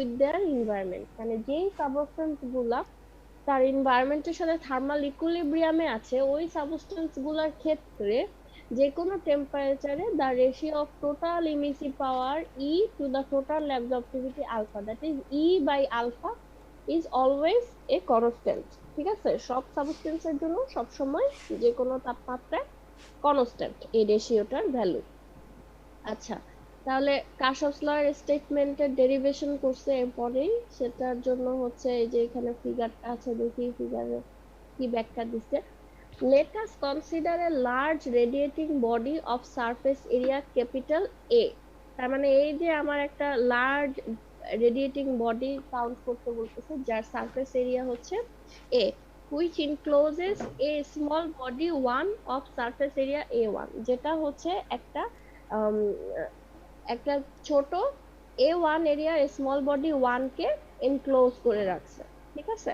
With their environment, মানে যেই substance গুলা তার এনভায়রনমেন্টের সাথে থার্মাল ইকুইলিব্রিয়ামে আছে, ওই সাবস্টেন্স গুলার ক্ষেত্রে যে কোনো টেম্পারেচারে the ratio of total emissive power E to the total absorptivity alpha, that is E by alpha is always a constant. ঠিক আছে, সব সাবস্টেন্সের জন্য সব সময় যে কোনো তাপমাত্রায় কনস্ট্যান্ট এই রেশিওটার ভ্যালু। আচ্ছা, তাহলে কার্শফস লর স্টেটমেন্টের ডেরিভেশন করছে এরপরেই, সেটার জন্য হচ্ছে এই যে এখানে ফিগারটা আছে, দেখি ফিগারে কি ব্যাখ্যা দিচ্ছে। Let us consider a large radiating body of surface area capital A। তার মানে এই যে আমার একটা লার্জ রেডিয়েটিং বডি কাউন্ট করতে বলতেছে, যার সারফেস এরিয়া হচ্ছে A, which encloses a small body 1 of surface area A1, যেটা হচ্ছে একটা আম, একটা ছোট A1 এরিয়া স্মল বডি 1 কে এনক্লোজ করে রাখছে। ঠিক আছে,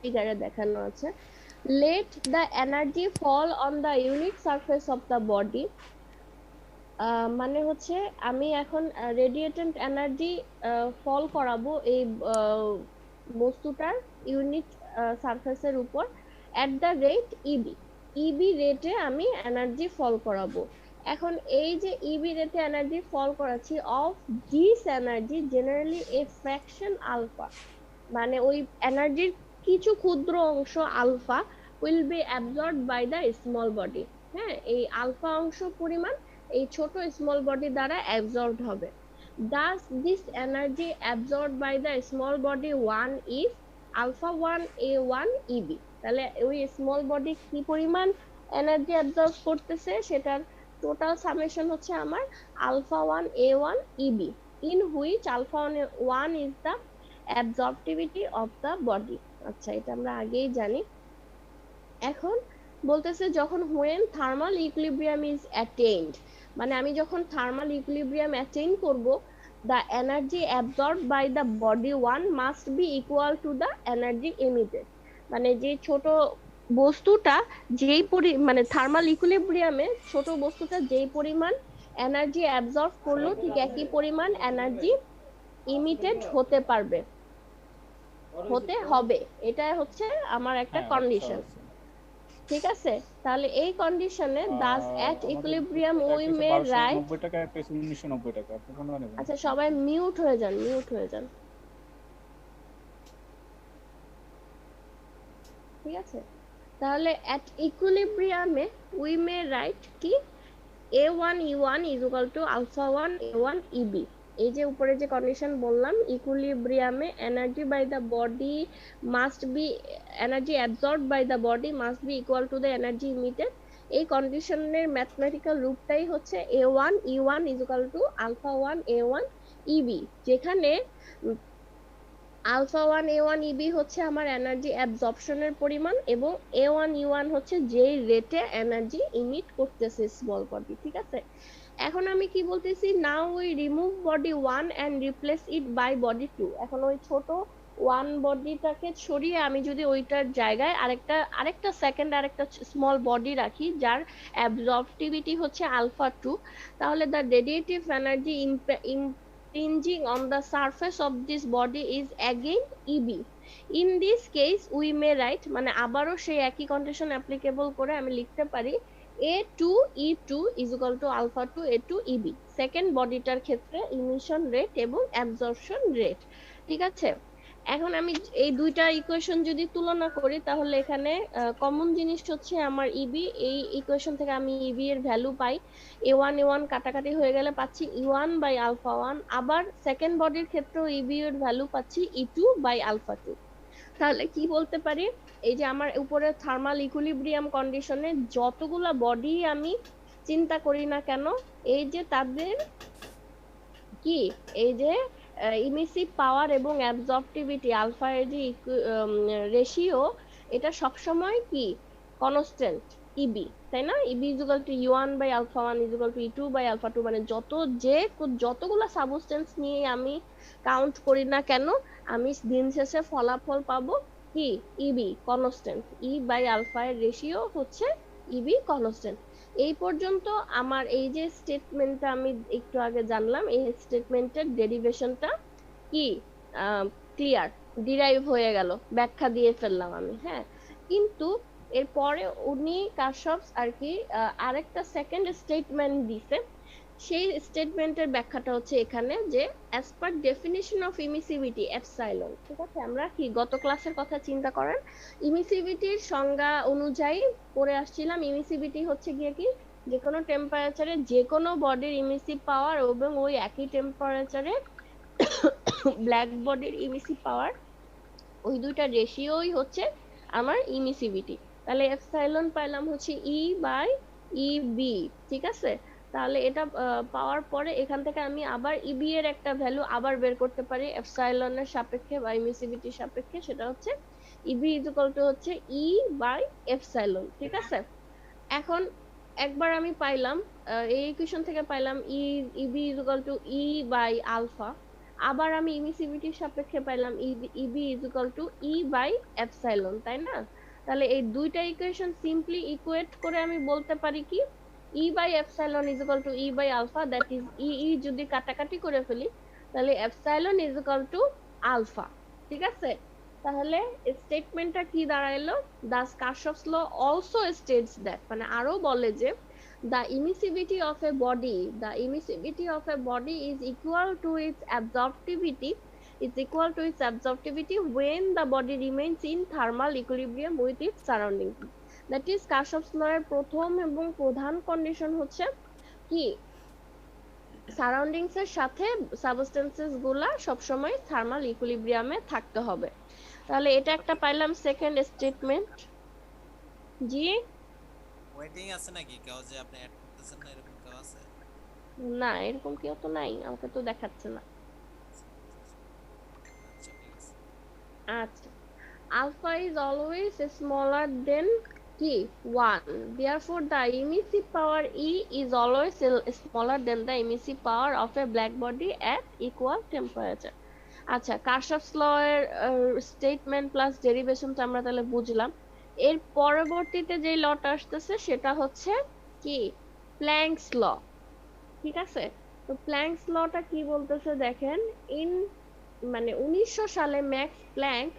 ফিগারে দেখানো আছে। Let the energy fall on the unit surface of the body। মানে হচ্ছে আমি এখন রেডিয়েটেন্ট এনার্জি ফল করাবো এই বস্তুটার ইউনিট সারফেসের উপর এট দ্য রেট ইবি। ইবি রেটে আমি এনার্জি ফল করাবো। এখন এই যে ইবি রেটে এনার্জি ফল করাচ্ছি, of this energy generally a fraction alpha, মানে ওই এনার্জির কিছু ক্ষুদ্র অংশ alpha will be absorbed by the small body. হ্যাঁ, এই আলফা অংশ পরিমাণ এই ছোট স্মল বডি দ্বারা অ্যাবজর্বড হবে। Thus this energy absorbed by the small body 1 is alpha 1 a1 eb। তাহলে ওই স্মল বডি কি পরিমাণ এনার্জি অ্যাবজর্ব করতেছে সেটার টোটাল সামেশন হচ্ছে আমার alpha 1 a1 eb, in which alpha 1 is the absorptivity of the body। আচ্ছা, এটা আমরা আগেই জানি। এখন বলতেছে যখন when thermal equilibrium is attained, মানে আমি যখন থার্মাল ইকুইলিব্রিয়াম অ্যাটেইন করব, the energy absorbed by the body 1 must be equal to the energy emitted। মানে যে ছোট বস্তুটা মানে থার্মাল ইকুইলিব্রিয়ামে ছোট বস্তুটা যেই পরিমাণ এনার্জি অ্যাবজর্ব করলো, ঠিক একই পরিমাণ এনার্জি ইমিটেড হতে হবে। এটা হচ্ছে আমার একটা হ্যাঁ, আচ্ছা কন্ডিশন। আচ্ছা। ঠিক আছে, তাহলে এই কন্ডিশনে দাস এট আমাদের ইকুইলিব্রিয়াম উই একটা হচ্ছে মে বারোশো রাইট। নব্বই টাকা, একটা হচ্ছে 1990 টাকা, আপনি কোনটা নেবেন? আচ্ছা, সবাই মিউট হয়ে যান, মিউট হয়ে যান। ঠিক আছে, তাহলে এট ইকুইলিব্রিয়ামে উই মে রাইট কি a1 e1 is equal to alpha 1 a1 eb। এই যে উপরে যে কন্ডিশন বললাম, ইকুইলিব্রিয়ামে energy by the body must be, energy absorbed by the body must be equal to the energy emitted. এই কন্ডিশনের ম্যাথমেটিক্যাল রূপটাই হচ্ছে a1 e1 is equal to alpha 1 a1 eb, যেখানে আলফা 1 a1 eb হচ্ছে আমার energy অ্যাবজর্পশনের পরিমাণ, এবং a1 e1 হচ্ছে যেই রেটে এনার্জি ইমিট করতেছে স্মল বডি। ঠিক আছে, এখন আমি কি বলতেছি, now we remove body 1 and replace it by body 2। এখন ওই ছোট 1 বডিটাকে সরিয়ে আমি যদি ওইটার জায়গায় আরেকটা সেকেন্ড আরেকটা স্মল বডি রাখি যার অ্যাবজর্পটিভিটি হচ্ছে আলফা 2, তাহলে the radiative energy impinging on the surface of this body is again EB। In this case we may write, মানে আবারও সেই একই কন্ডিশন অ্যাপ্লিকেবল করে আমি লিখতে পারি A2 E2 is equal to alpha 2 A2 EB, second বডিটার ক্ষেত্রে ইমিশন রেট এবং অ্যাবজর্পশন রেট। ঠিক আছে, এখন আমি এই দুইটা ইকুয়েশন যদি তুলনা করি, তাহলে এখানে কমন জিনিস হচ্ছে আমার ইবি। এই ইকুয়েশন থেকে আমি ইবি এর ভ্যালু পাই, এ ওয়ান কাটাকাটি হয়ে গেলে পাচ্ছি ই1 বাই আলফা 1। আবার সেকেন্ড বডির ক্ষেত্রেও ইবি এর ভ্যালু পাচ্ছি ই2 বাই আলফা 2। তাহলে কি বলতে পারি, এই যে আমার উপরে থার্মাল ইকুইলিব্রিয়াম কন্ডিশনে যতগুলা বডি আমি চিন্তা করি না কেন, এই যে তাদের কি, এই যে ইমিসিভ পাওয়ার এবং অ্যাবজর্পটিভিটি আলফা এর যে রেশিও, এটা সবসময় কি কনস্ট্যান্ট ইবি, তাই না? ইবি ইজ ইকুয়াল টু ই1 by alpha 1 is equal to ই2 বাই আলফা 2। মানে যতগুলা সাবস্টেন্স নিয়ে আমি কাউন্ট করি না কেন, আমি দিন শেষে ফলাফল পাবো কি ইবি কনস্ট্যান্ট, ই বাই আলফা এর রেশিও হচ্ছে ইবি কনস্ট্যান্ট। এই পর্যন্ত আমার এই যে স্টেটমেন্টটা আমি একটু আগে জানলাম, এই স্টেটমেন্টের ডেরিভেশনটা কি ক্লিয়ার, ডিরাইভ হয়ে গেল, ব্যাখ্যা দিয়ে ফেললাম আমি, হ্যাঁ। কিন্তু এরপরে উনি কাশ্যপস আর কি আরেকটা সেকেন্ড স্টেটমেন্ট দিছে। সেই স্টেটমেন্টের ব্যাখ্যাটা হচ্ছে এখানে যে as per definition of emissivity epsilon, ঠিক আছে। আমরা কি গত ক্লাসের কথা চিন্তা করেন, ইমিসিভিটির সংজ্ঞা অনুযায়ী পড়ে আসছিলাম। ইমিসিভিটি হচ্ছে গিয়ে কি, যে কোনো টেম্পারেচারে যে কোনো বডির ইমিসিভ পাওয়ার এবং ওই একই টেম্পারেচারে ব্ল্যাক বডির ইমিসিভ পাওয়ার, ওই দুইটা রেশিওই হচ্ছে আমার ইমিসিভিটি। তাহলে এপসাইলন পাইলাম হচ্ছে ই বাই ই বি, ঠিক আছে। তাহলে এটা পাওয়ার পরে এখান থেকে আমি আবার ইবি এর একটা ভ্যালু আবার বের করতে পারি এপসাইলনের সাপেক্ষে বা ইমিসিভিটির সাপেক্ষে, সেটা হচ্ছে ইবি ইজ ইকুয়াল টু হচ্ছে ই বাই এপসাইলন, ঠিক আছে। এখন একবার আমি পাইলাম এই ইকুয়েশন থেকে পাইলাম Eb is equal to E by alpha, আবার আমি ইমিসিভিটির সাপেক্ষে পাইলাম Eb is equal to E by epsilon, তাই না? তাহলে এই দুইটা ইকুয়েশন সিম্পলি ইকুয়েট করে আমি বলতে পারি কি, E by epsilon is equal to E by alpha, that is E যদি কাটাকাটি করে ফেলি তাহলে epsilon is equal to alpha, ঠিক আছে। তাহলে স্টেটমেন্টটা কি দাঁড়াইলো, the Kirchhoff's law also states that, মানে আরো বলে যে the emissivity of a body, the emissivity of a body is equal to its absorptivity, is equal to its absorptivity when the body remains in thermal equilibrium with its surroundings. That is কারশফস ল এর প্রথম এবং প্রধান condition হচ্ছে কি, surroundings এর সাথে substances গুলা সবসময় থার্মাল ইকুইলিব্রিয়ামে থাকতে হবে। তাহলে এটা একটা পাইলাম সেকেন্ড স্টেটমেন্ট। জি ওয়েটিং আছে নাকি কেউ যে আপনি অ্যাড করতেছেন না, এরকম কেউ আছে? না, এরকম কেউ তো নাই, আমাকে তো দেখাচ্ছে না। আচ্ছা ঠিক আছে। আচ্ছা, alpha is always smaller than কি 1, therefore the emissive power E is always smaller than the emissive power of a black body at equal temperature. আচ্ছা, কারশফস ল এর স্টেটমেন্ট প্লাস ডেরিভেশনটা আমরা তাহলে বুঝলাম। এর পরবর্তীতে যে লটা আসতেছে সেটা হচ্ছে কি, প্ল্যাঙ্কস ল, ঠিক আছে। তো প্ল্যাঙ্কস লটা কি বলতেছে দেখেন, ইন মানে 1900 সালে Max Planck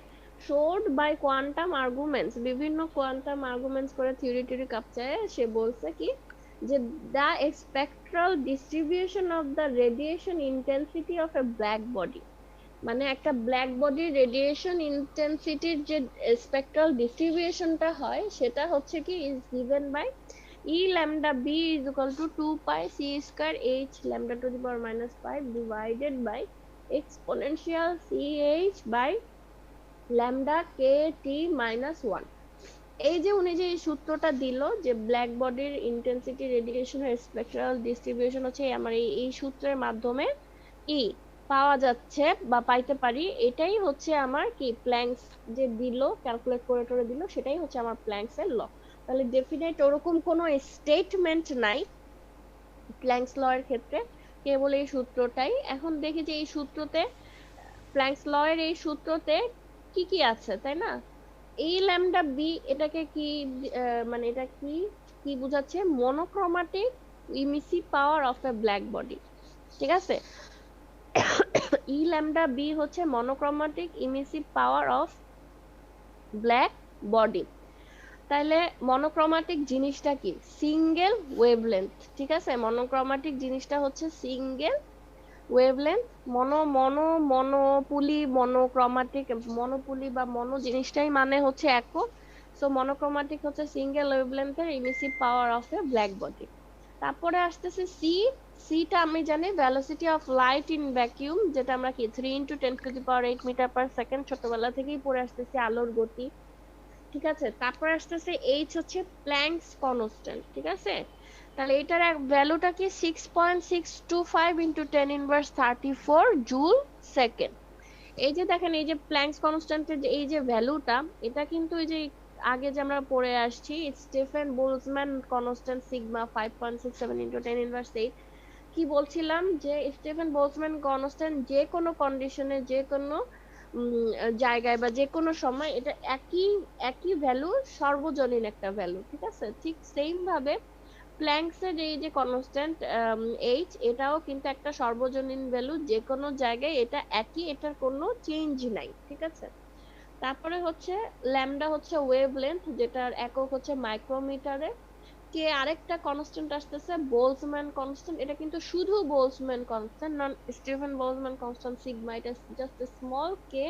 showed by quantum arguments, বিভিন্ন কোয়ান্টাম আর্গুমেন্টস করে থিওরি কাপচায় সে বলছে কি, যে the spectral distribution of the radiation intensity of a black body, মানে একটা ব্ল্যাক বডির রেডিয়েশন ইন্টেন্সিটির যে স্পেকট্রাল ডিস্ট্রিবিউশনটা হয় সেটা হচ্ছে কি, is given by E lambda b is equal to 2 pi c square h lambda to the power minus 5 divided by exponential ch by lambda k t minus 1। এই যে উনি যে এই সূত্রটা দিল যে ব্ল্যাক বডির ইন্টেন্সিটি রেডিয়েশনের স্পেকট্রাল ডিস্ট্রিবিউশন হচ্ছে আমার এই সূত্রের মাধ্যমে ই পাওয়া যাচ্ছে বা পাইতে পারি, এটাই হচ্ছে আমার কি প্ল্যাঙ্কস যে দিল, ক্যালকুলেট করে টরে দিল, সেটাই হচ্ছে আমার প্ল্যাঙ্কস এর ল। তাহলে ডেফিনেট ওরকম কোনো স্টেটমেন্ট নাই প্ল্যাঙ্কস ল এর ক্ষেত্রে, কেবল এই সূত্রটাই। এখন দেখি যে এই সূত্রতে, প্ল্যাঙ্কস ল এর এই সূত্রতে কি কি আছে, তাই না? এই ল্যামডা বি এটাকে কি মানে এটা কি কি বোঝাচ্ছে, monochromatic emissive power of a black body, ঠিক আছে। ই ল্যামডা বি হচ্ছে monochromatic emissive power of black body. তাহলে মনোক্রোমাটিক জিনিসটা কি, সিঙ্গেল ওয়েভলেন্থ, ঠিক আছে। মনোক্রোমাটিক জিনিসটা হচ্ছে single wavelength, monopoly monochromatic, monopoly বা মনো জিনিসটাই মানে হচ্ছে একক। সো মনোক্রোমাটিক হচ্ছে সিঙ্গেল ওয়েভলেন্থের emissive power of a black body. তারপরে আসতেছে সি, সিটা আমি জানি velocity of light in vacuum, যেটা আমরা কি 3 × 10⁸ মিটার পার সেকেন্ড ছোটবেলা থেকেই পড়ে আসতেছি, আলোর গতি, ঠিক আছে। তারপর আসতেছে এইচ হচ্ছে প্ল্যাঙ্কস কনস্ট্যান্ট, ঠিক আছে। তাহলে এটার এক ভ্যালুটা কি 6.625 × 10⁻34 জুল সেকেন্ড। এই যে দেখেন, এই যে প্ল্যাঙ্কস কনস্ট্যান্টের এই যে ভ্যালুটা, এটা কিন্তু এই যে আগে যে আমরা পড়ে আসছি স্টিফেন বোলজম্যান কনস্ট্যান্ট সিগমা 5.67 × 10⁻8, কি বলছিলাম যে স্টিফেন বোলজম্যান কনস্ট্যান্ট যে কোনো কন্ডিশনে যে কোনো জায়গায় বা যে কোনো সময় এটা একই একই ভ্যালু, সর্বজনীন একটা ভ্যালু, ঠিক আছে। ঠিক সেম ভাবে প্ল্যাঙ্কসের এই যে কনস্ট্যান্ট এইচ, এটাও কিন্তু একটা সর্বজনীন ভ্যালু, যে কোনো জায়গায় এটা একই, এটার কোনো চেঞ্জ নাই, ঠিক আছে। তারপরে হচ্ছে ল্যামডা হচ্ছে ওয়েভলেন্থ, যেটার একক হচ্ছে মাইক্রোমিটারে। কে আরেকটা কনস্ট্যান্ট আসতেছে বোলজম্যান কনস্ট্যান্ট, এটা কিন্তু শুধু বোলজম্যান কনস্ট্যান্ট, নন স্টিফেন বোলজম্যান কনস্ট্যান্ট সিগমা, এটা জাস্ট স্মল কে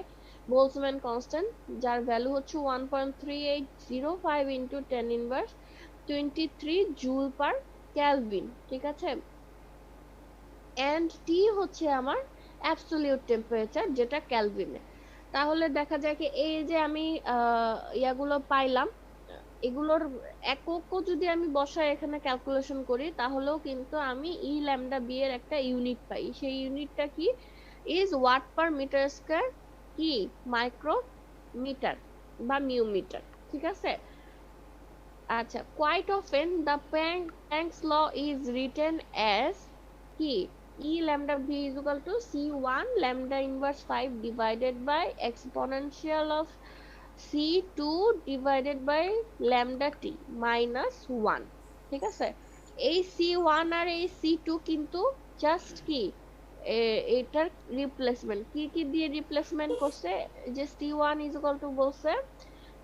বোলজম্যান কনস্ট্যান্ট, যার ভ্যালু হচ্ছে 1.3805 into 10 inverse 23 joule per Calvin, ঠিক আছে। এন্ড টি হচ্ছে আমার অ্যাবসলিউট টেম্পারেচার, যেটা ক্যালভিনে। তাহলে দেখা যায় কি এই যে আমি ইয়াগুলো পাইলাম, এগুলোর এককও যদি আমি বসায় এখানে ক্যালকুলেশন করি, তাহলেও কিন্তু আমি ই ল্যামডা বি এর একটা ইউনিট পাই। সেই ইউনিটটা কি? Is watt per metre square, কি মাইক্রোমিটার বা মিউমিটার, ঠিক আছে। আচ্ছা, quite often the Planck's law is written as কি E lambda v is equal to c1 lambda inverse 5 divided by exponential of c2 divided by lambda T minus 1, ঠিক আছে। এই c1 আর এই c2 কিন্তু জাস্ট কি এটার রিপ্লেসমেন্ট, কি কি দিয়ে রিপ্লেসমেন্ট করছে, যে c1 ইজ ইকুয়াল টু বলছে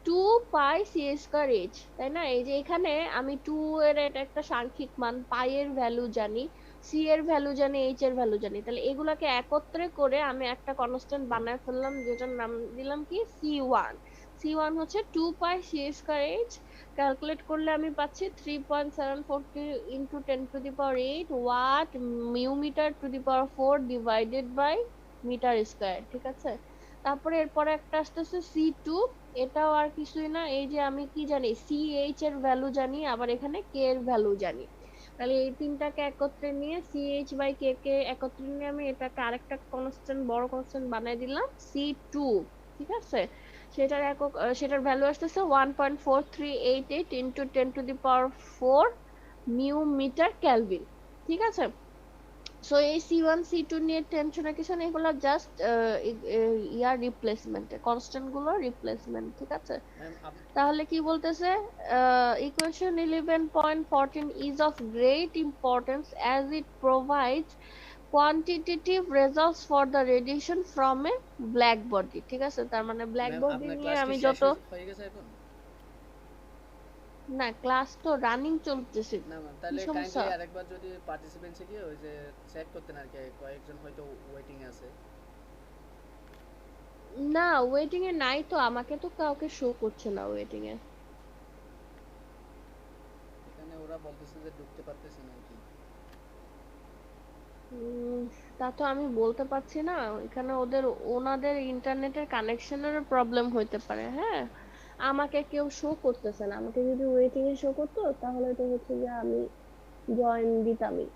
2 পাই সি স্কয়ার এইচ, তাই না। এই যে এখানে আমি 2 এর এটা একটা সাংখ্যিক মান, পাই এর ভ্যালু জানি, সি এর ভ্যালু জানি, এইচ এর ভ্যালু জানি, তাহলে এগুলাকে একত্রে করে আমি একটা কনস্ট্যান্ট বানায় ফেললাম, যেটার নাম দিলাম কি c1। c1 হচ্ছে 2 pi c square h, calculate করলে আমি পাচ্ছি 3.742 into 10 to the power 8 watt mu meter to the power 4 divided by meter square, ঠিক আছে। তারপরে এরপরে একটা আসতেছে c2, এটাও আর কিছুই না, এই যে আমি কি জানি CH এর ভ্যালু জানি, আবার এখানে K এর ভ্যালু জানি, তাহলে এই তিনটাকে একত্রে নিয়ে CH বাই K কে একত্রে নিয়ে আমি এটাকে আরেকটা কনস্ট্যান্ট, বড় কনস্ট্যান্ট বানাই দিলাম C2, ঠিক আছে। সেটার একক সেটার ভ্যালু আসতেছে 1.4388 into 10 to the power 4 mu meter kelvin, ঠিক আছে। সো এই C1 C2 নিয়ে টেনশনের কিছু নেই, এগুলো জাস্ট ইয়ার রিপ্লেসমেন্ট, কনস্ট্যান্ট গুলো রিপ্লেসমেন্ট, ঠিক আছে। তাহলে কি বলতেছে, equation 11.14 is of great importance as it provides quantitative results for the radiation from a black body, ঠিক আছে। তার মানে ব্ল্যাক বডি নিয়ে আমি যত, হয়ে গেছে এখন না ক্লাস তো রানিং চলতেছে, না কি তাহলে সমস্যা? কাইন্ডলি আরেকবার যদি পার্টিসিপেন্টসে গিয়ে ওই যে চেক করতেন আর কি, কয়েকজন হয়তো ওয়েটিং এ আছে। না ওয়েটিং এ নাই তো, আমাকে তো কাউকে শো করছে না ওয়েটিং এ। এখানে ওরা বলতেছে যে ঢুকতে পারতেছে না আর কি। তা তো আমি বলতে পারছি না, এখানে ওনাদের ইন্টারনেটের কানেকশনের প্রবলেম হইতে পারে, হ্যাঁ। আমাকে কেউ শো করতেছে না, আমাকে যদি ওয়েটিং এ শো করতো তাহলে তো হচ্ছে যে আমি জয়েন দিতামই।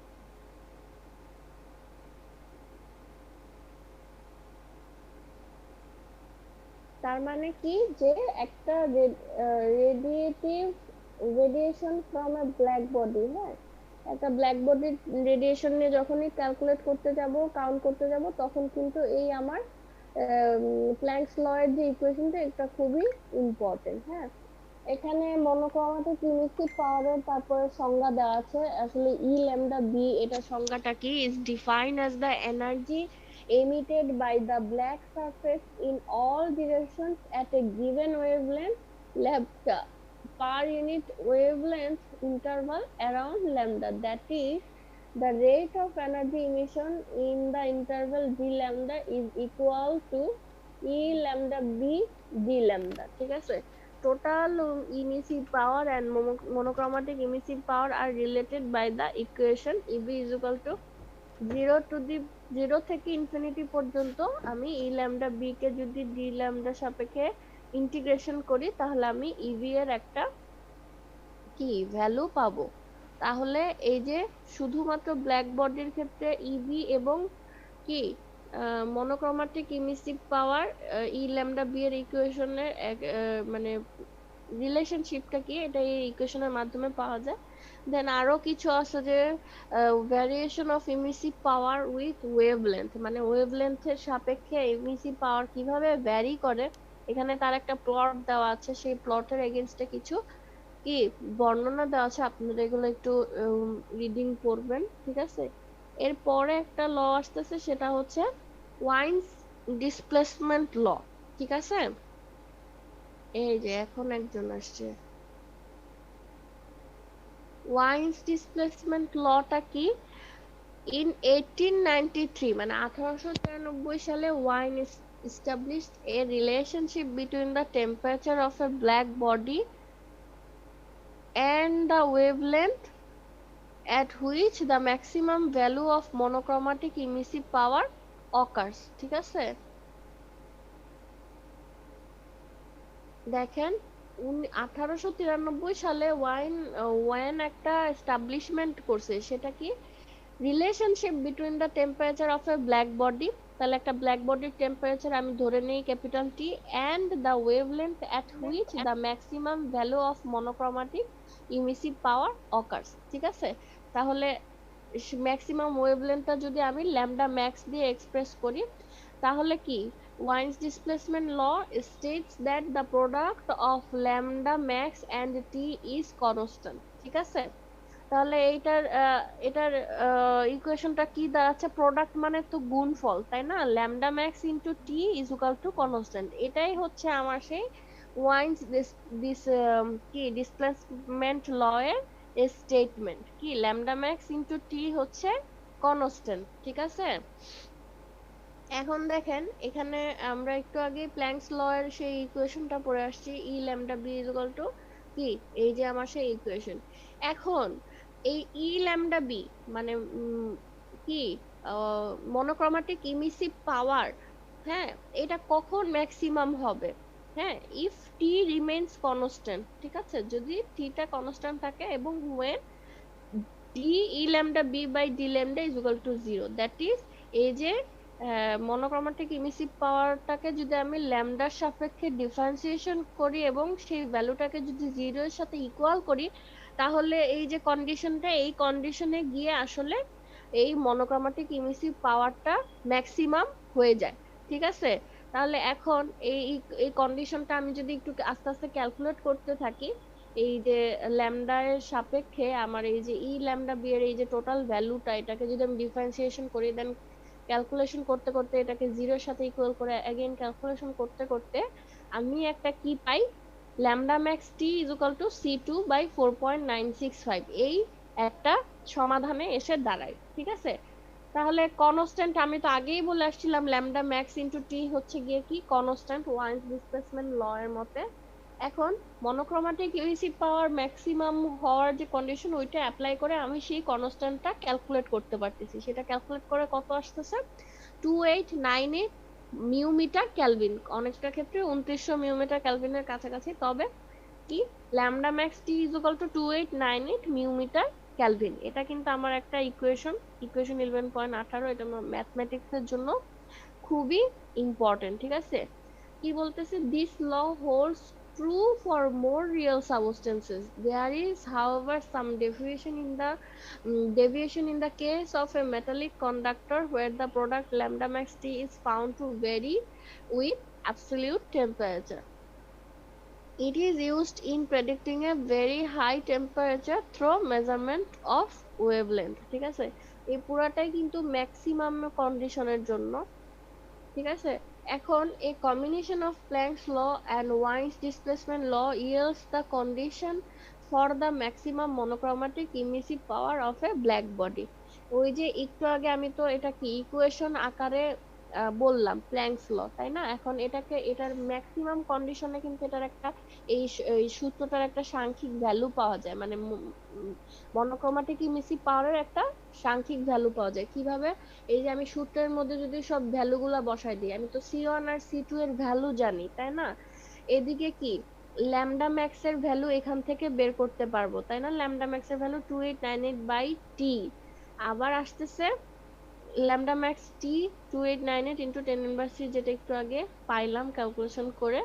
তার মানে কি, যে একটা radiation from a black body, হ্যাঁ, একটা ব্ল্যাক বডির রেডিয়েশন নিয়ে যখনই ক্যালকুলেট করতে যাব, কাউন্ট করতে যাব, তখন কিন্তু এই আমার প্ল্যাঙ্কস ল এর যে ইকুয়েশনটা, এটা খুবই ইম্পর্টেন্ট, হ্যাঁ। এখানে মনোক্রোমাটিক ইমিসিভ পাওয়ারের তারপরে সংজ্ঞা দেওয়া আছে, আসলে ই ল্যামডা বি, এটা সংজ্ঞাটা কি, is defined as the energy emitted by the black surface in all directions at a given wavelength lambda per unit wavelength interval around lambda, that is the rate of energy emission in the interval d lambda is equal to e lambda b d lambda, ঠিক আছে। total emissive power and monochromatic emissive power are related by the equation EB is equal to 0 থেকে infinity পর্যন্ত আমি ই lambda B কে যদি D lambda সাপেক্ষে integration করি, তাহলে আমি ইভি এর একটা কি ভ্যালু পাবো। তাহলে এই যে শুধুমাত্র ব্ল্যাক বডির ক্ষেত্রে ইভি এবং কি মনোক্রোমাটিক ইমিসিভ পাওয়ার ই ল্যামডা বি এর ইকুয়েশনের মানে রিলেশনশিপটা কি, এটা এই ইকুয়েশনের মাধ্যমে পাওয়া যায়। দেন আরো কিছু আছে যে variation of emissive power with wavelength, মানে ওয়েভলেন্থের সাপেক্ষে ইমিসিভ পাওয়ার কিভাবে ভ্যারি করে, এখানে তার একটা প্লট দেওয়া আছে, সেই প্লটের এগেইনস্টে কিছু কি বর্ণনা দেওয়া আছে, আপনারা এগুলো একটু রিডিং করবেন, ঠিক আছে। এরপরে একটা ল আসতেছে, সেটা হচ্ছে ওয়াইন্স ডিসপ্লেসমেন্ট ল, ঠিক আছে। এই যে এখন একজন আসছে। ওয়াইন্স ডিসপ্লেসমেন্ট লটা কি? In 1893 মানে 1893 সালে wine established a relationship between the temperature of a black body and the wavelength at which the maximum value of monochromatic emissive power occurs, ঠিক আছে। দেখেন 1893 সালে ওয়াইন একটা এস্টাবলিশমেন্ট করছে, সেটা কি? Relationship between the temperature of a black body, তাহলে একটা ব্ল্যাক বডির টেম্পারেচার আমি ধরে নেই capital T, and the wavelength at which the maximum value of monochromatic emissive power occurs, ঠিক আছে। তাহলে ম্যাক্সিমাম ওয়েভলেন্থটা যদি আমি ল্যামডা ম্যাক্স দিয়ে এক্সপ্রেস করি, তাহলে কি Wien's displacement law states that the product of lambda max and T is constant, ঠিক আছে। তাহলে এটার ইকুয়েশনটা কি দাঁড়াচ্ছে? প্রোডাক্ট মানে তো গুণফল, তাই না? Lambda max into T is equal to constant. এটাই হচ্ছে আমার সেই ওয়াইন্স দিস কি ডিসপ্লেসমেন্ট ল এর স্টেটমেন্ট, কি ল্যামডা ম্যাক্স ইনটু টি হচ্ছে কনস্ট্যান্ট, ঠিক আছে। এখন দেখেন এখানে আমরা একটু আগে প্ল্যাঙ্কস ল এর সেই ইকুয়েশনটা পড়ে আসছি, E lambda b is equal to কি, এই যে আমার সেই ইকুয়েশন। এখন এই ই ল্যামডা বি মানে কি মনোক্রোমাটিক ইমিসিভ পাওয়ার, হ্যাঁ, এটা কখন ম্যাক্সিমাম হবে? হ্যাঁ, ইফ টি রিমেইনস কনস্ট্যান্ট, ঠিক আছে। যদি টিটা কনস্ট্যান্ট থাকে এবং when d E lambda b by d lambda is equal to 0, that is এই যে মনোক্রোমাটিক ইমিসিভ পাওয়ারটাকে যদি আমি ল্যামডার সাপেক্ষে ডিফারেন্সিয়েশন করি এবং সেই ভ্যালুটাকে যদি 0 এর সাথে ইকুয়াল করি, তাহলে এই যে কন্ডিশনটা, এই কন্ডিশনে গিয়ে আসলে এই মনোক্রোমাটিক ইমিসিভ পাওয়ারটা ম্যাক্সিমাম হয়ে যায়, ঠিক আছে। তাহলে এখন এই এই কন্ডিশনটা আমি যদি একটু আস্তে আস্তে ক্যালকুলেট করতে থাকি, এই যে ল্যামডা এর সাপেক্ষে আমার এই যে ই ল্যামডা বি এর এই যে টোটাল ভ্যালুটা, এটাকে যদি আমি ডিফারেন্সিয়েশন করি, দেন ক্যালকুলেশন করতে করতে এটাকে 0 এর সাথে ইকুয়াল করে अगेन ক্যালকুলেশন করতে করতে আমি একটা কি পাই? Lambda max T is equal to C2 by 4.965, এই একটা সমাধানে এসে দাঁড়ায়, ঠিক আছে। তাহলে কনস্ট্যান্ট আমি তো আগেই বলে আসছিলাম, ল্যামডা ম্যাক্স ইনটু টি হচ্ছে গিয়ে কি কনস্ট্যান্ট ওয়াইন্স ডিসপ্লেসমেন্ট ল এর মতে। এখন মনোক্রোমাটিক ইমিসিভ পাওয়ার ম্যাক্সিমাম হওয়ার যে কন্ডিশন, ওইটা অ্যাপ্লাই করে আমি সেই কনস্ট্যান্টটা ক্যালকুলেট করতে পারতেছি। সেটা ক্যালকুলেট করে কত আসতেছে? 2898 মিউমিটার ক্যালভিন, অনেকটা ক্ষেত্রে 2900 মিউমিটার ক্যালভিনের কাছাকাছি। তবে কি lambda max T is equal to 2898 mu metre kelvin. এটা কিন্তু আমার একটা ইকুয়েশন 11.18, এটা আমার ম্যাথমেটিক্স এর জন্য খুবই ইম্পর্টেন্ট, ঠিক আছে। কি বলতেছে? This law holds true for more real substances. There is, however, some deviation in the case of a metallic conductor where the product lambda max T is found to vary with absolute temperature. It is used in predicting a very high temperature through measurement of wavelength, ঠিক আছে। এই পুরাটাই কিন্তু maximum কন্ডিশনের জন্য, ঠিক আছে। এখন a combination of Planck's law and Wien's displacement law yields the condition for the maximum monochromatic emissive power of a black body. ওই যে একটু আগে আমি তো এটা কি ইকুয়েশন আকারে বললাম প্ল্যাঙ্কস ল, তাই না? এখন এটাকে এটার ম্যাক্সিমাম কন্ডিশনে কিন্তু এটার একটা এই সূত্রটার একটা সাংখ্যিক ভ্যালু পাওয়া যায়, মানে মনোক্রোমাটিক ইমিসিভ পাওয়ারের একটা সাংখ্যিক ভ্যালু পাওয়া যায় কিভাবে? এই যে আমি সূত্রের মধ্যে যদি সব ভ্যালুগুলা বসাই দিই, আমি তো C1 আর C2 এর ভ্যালু জানি, তাই না? এদিকে কি ল্যামডা ম্যাক্স এর ভ্যালু এখান থেকে বের করতে পারবো, তাই না? ল্যামডা ম্যাক্স এর ভ্যালু 2898 বাই টি, আবার আসতেছে ল্যামডা ম্যাক্স টি 2898 ইনটু 10^3, যেটা একটু আগে পাইলাম ক্যালকুলেশন করে।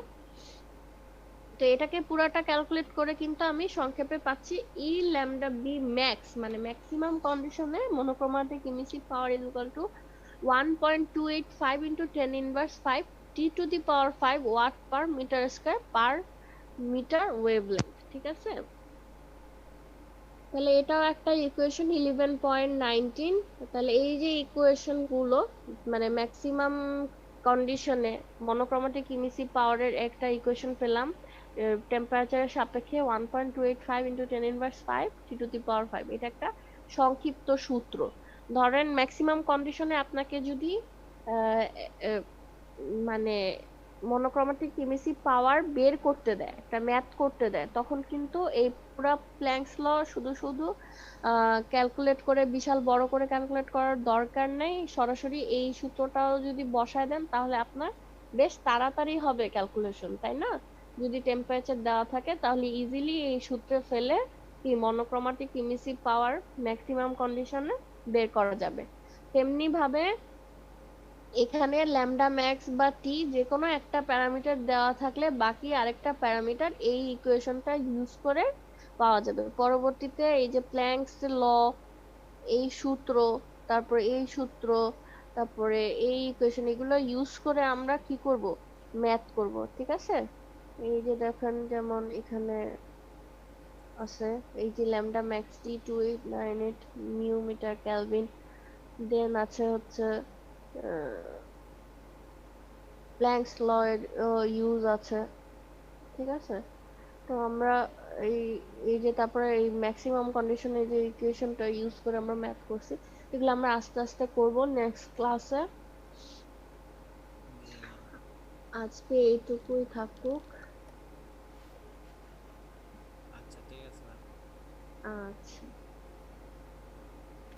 তো এটাকে পুরাটা ক্যালকুলেট করে কিন্তু আমি সংক্ষেপে পাচ্ছি ই ল্যামডা বি ম্যাক্স, মানে ম্যাক্সিমাম কন্ডিশনে monochromatic emissive power is equal to 1.285 into 10^5 T to the power 5 watt per metre square per metre wavelength, ঠিক আছে। তাহলে এটাও একটা ইকুয়েশন 11.19। তাহলে এই যে ইকুয়েশন গুলো মানে ম্যাক্সিমাম কন্ডিশনে মনোক্রোমেটিক ইমিসিভ পাওয়ারের একটা ইকুয়েশন পেলাম টেম্পারেচারের সাপেক্ষে 1.285 ইন্টু 10⁻5 T⁵ এটা একটা সংক্ষিপ্ত সূত্র। ধরেন ম্যাক্সিমাম কন্ডিশনে আপনাকে যদি আহ, আহ, মানে মনোক্রোমেটিক ইমিসিভ পাওয়ার বের করতে দেয়, একটা ম্যাথ করতে দেয়, তখন কিন্তু এই পুরা প্ল্যাঙ্কস ল শুধু শুধু ক্যালকুলেট করে বিশাল বড় করে ক্যালকুলেট করার দরকার নেই। সরাসরি এই সূত্রটাও যদি বসায় দেন তাহলে আপনার বেশ তাড়াতাড়ি হবে ক্যালকুলেশন, তাই না? যদি টেম্পারেচার দেওয়া থাকে তাহলে ইজিলি এই সূত্রে ফেলে কি মনোক্রোমেটিক ইমিসিভ পাওয়ার ম্যাক্সিমাম কন্ডিশনে বের করা যাবে। তেমনি ভাবে এখানে ল্যামডা ম্যাক্স বা টি যে কোনো একটা প্যারামিটার দেওয়া থাকলে বাকি আরেকটা প্যারামিটার এই ইকুয়েশনটা ইউজ করে পাওয়া যাবে। পরবর্তীতে এই যে প্ল্যাঙ্কস ল, এই সূত্র, তারপরে এই সূত্র, তারপরে এই ইকুয়েশন, এগুলো ইউজ করে আমরা কি করব, ম্যাথ করব। ঠিক আছে, এই যে দেখেন যেমন এখানে আছে এই যে ল্যামডা ম্যাক্স টি 2898 নিউ মিটার কেলভিন, দেন আছে হচ্ছে প্ল্যাঙ্কস ল এর ইউজ আছে। ঠিক আছে, তো আমরা এই এই যে তারপরে এই ম্যাক্সিমাম কন্ডিশনে যে ইকুয়েশনটা ইউজ করে আমরা ম্যাথ করছি, এগুলো আমরা আস্তে আস্তে করব নেক্সট ক্লাসে। জি আজকে এইটুকুই থাকুক। আচ্ছা ঠিক আছে ম্যাম। আচ্ছা।